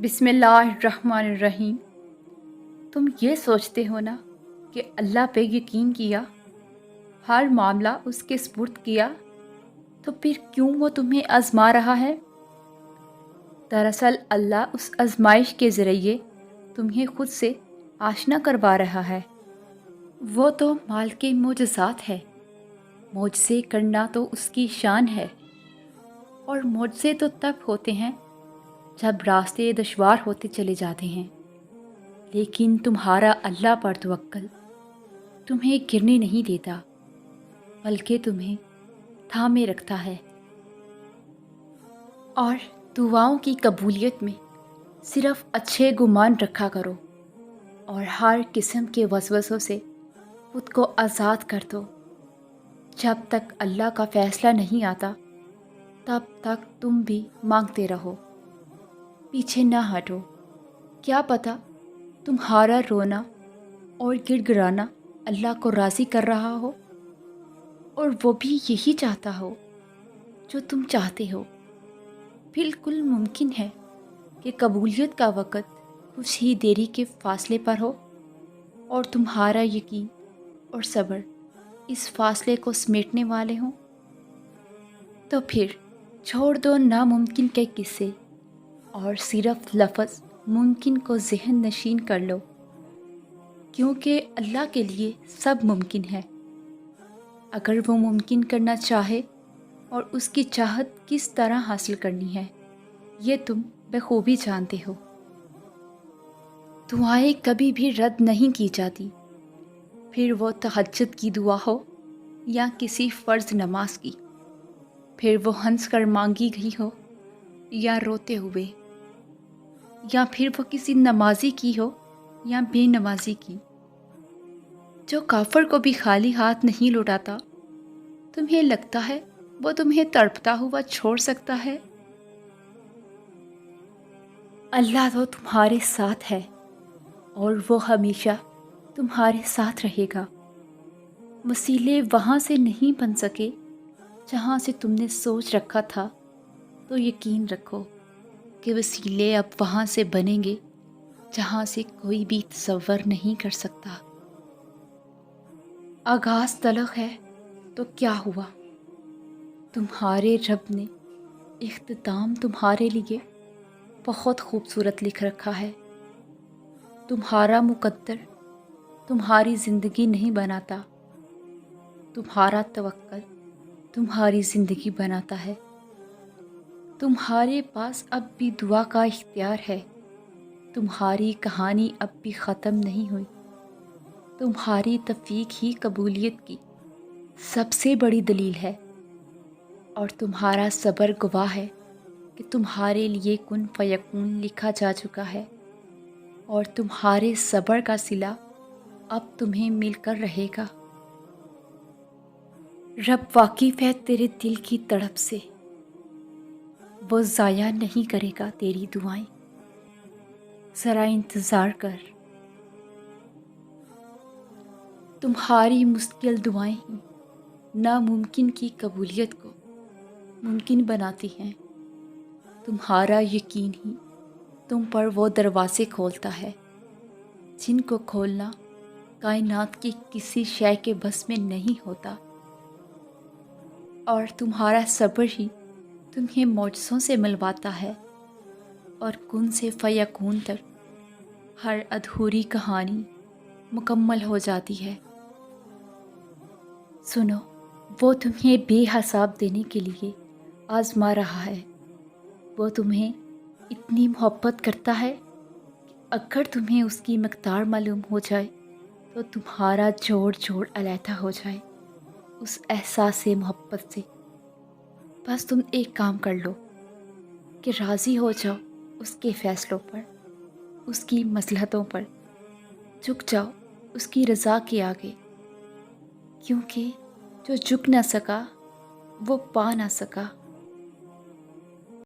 بسم اللہ الرحمن الرحیم۔ تم یہ سوچتے ہو نا کہ اللہ پہ یقین کیا، ہر معاملہ اس کے سپرد کیا، تو پھر کیوں وہ تمہیں آزما رہا ہے؟ دراصل اللہ اس آزمائش کے ذریعے تمہیں خود سے آشنا کروا رہا ہے۔ وہ تو مالک معجزات ہے، معجزے کرنا تو اس کی شان ہے، اور معجزے تو تب ہوتے ہیں جب راستے دشوار ہوتے چلے جاتے ہیں، لیکن تمہارا اللہ پر توکل تمہیں گرنے نہیں دیتا، بلکہ تمہیں تھامے رکھتا ہے۔ اور دعاؤں کی قبولیت میں صرف اچھے گمان رکھا کرو، اور ہر قسم کے وسوسوں سے خود کو آزاد کر دو۔ جب تک اللہ کا فیصلہ نہیں آتا تب تک تم بھی مانگتے رہو، پیچھے نہ ہٹو۔ کیا پتہ تمہارا رونا اور گڑ گڑانا اللہ کو راضی کر رہا ہو، اور وہ بھی یہی چاہتا ہو جو تم چاہتے ہو۔ بالکل ممکن ہے کہ قبولیت کا وقت کچھ ہی دیری کے فاصلے پر ہو، اور تمہارا یقین اور صبر اس فاصلے کو سمیٹنے والے ہوں۔ تو پھر چھوڑ دو ناممکن کے قصے، اور صرف لفظ ممکن کو ذہن نشین کر لو، کیونکہ اللہ کے لیے سب ممکن ہے۔ اگر وہ ممکن کرنا چاہے، اور اس کی چاہت کس طرح حاصل کرنی ہے یہ تم بخوبی جانتے ہو۔ دعائیں کبھی بھی رد نہیں کی جاتی، پھر وہ تہجد کی دعا ہو یا کسی فرض نماز کی، پھر وہ ہنس کر مانگی گئی ہو یا روتے ہوئے، یا پھر وہ کسی نمازی کی ہو یا بے نمازی کی۔ جو کافر کو بھی خالی ہاتھ نہیں لوٹاتا، تمہیں لگتا ہے وہ تمہیں تڑپتا ہوا چھوڑ سکتا ہے؟ اللہ تو تمہارے ساتھ ہے، اور وہ ہمیشہ تمہارے ساتھ رہے گا۔ وسیلے وہاں سے نہیں بن سکے جہاں سے تم نے سوچ رکھا تھا، تو یقین رکھو کہ وسیلے اب وہاں سے بنیں گے جہاں سے کوئی بھی تصور نہیں کر سکتا۔ آغاز طلق ہے تو کیا ہوا؟ تمہارے رب نے اختتام تمہارے لیے بہت خوبصورت لکھ رکھا ہے۔ تمہارا مقدر تمہاری زندگی نہیں بناتا، تمہارا توکل تمہاری زندگی بناتا ہے۔ تمہارے پاس اب بھی دعا کا اختیار ہے، تمہاری کہانی اب بھی ختم نہیں ہوئی۔ تمہاری توفیق ہی قبولیت کی سب سے بڑی دلیل ہے، اور تمہارا صبر گواہ ہے کہ تمہارے لیے کن فیکون لکھا جا چکا ہے، اور تمہارے صبر کا صلہ اب تمہیں مل کر رہے گا۔ رب واقف ہے تیرے دل کی تڑپ سے، وہ ضائع نہیں کرے گا تیری دعائیں، ذرا انتظار کر۔ تمہاری مشکل دعائیں ہی ناممکن کی قبولیت کو ممکن بناتی ہیں۔ تمہارا یقین ہی تم پر وہ دروازے کھولتا ہے جن کو کھولنا کائنات کی کسی شے کے بس میں نہیں ہوتا، اور تمہارا صبر ہی تمہیں معجزوں سے ملواتا ہے، اور کن سے فیکون تک ہر ادھوری کہانی مکمل ہو جاتی ہے۔ سنو، وہ تمہیں بے حساب دینے کے لیے آزما رہا ہے۔ وہ تمہیں اتنی محبت کرتا ہے کہ اگر تمہیں اس کی مقدار معلوم ہو جائے تو تمہارا جوڑ جوڑ علیحدہ ہو جائے اس احساس محبت سے۔ بس تم ایک کام کر لو کہ راضی ہو جاؤ اس کے فیصلوں پر، اس کی مصلحتوں پر، جھک جاؤ اس کی رضا کے آگے، کیونکہ جو جھک نہ سکا وہ پا نہ سکا۔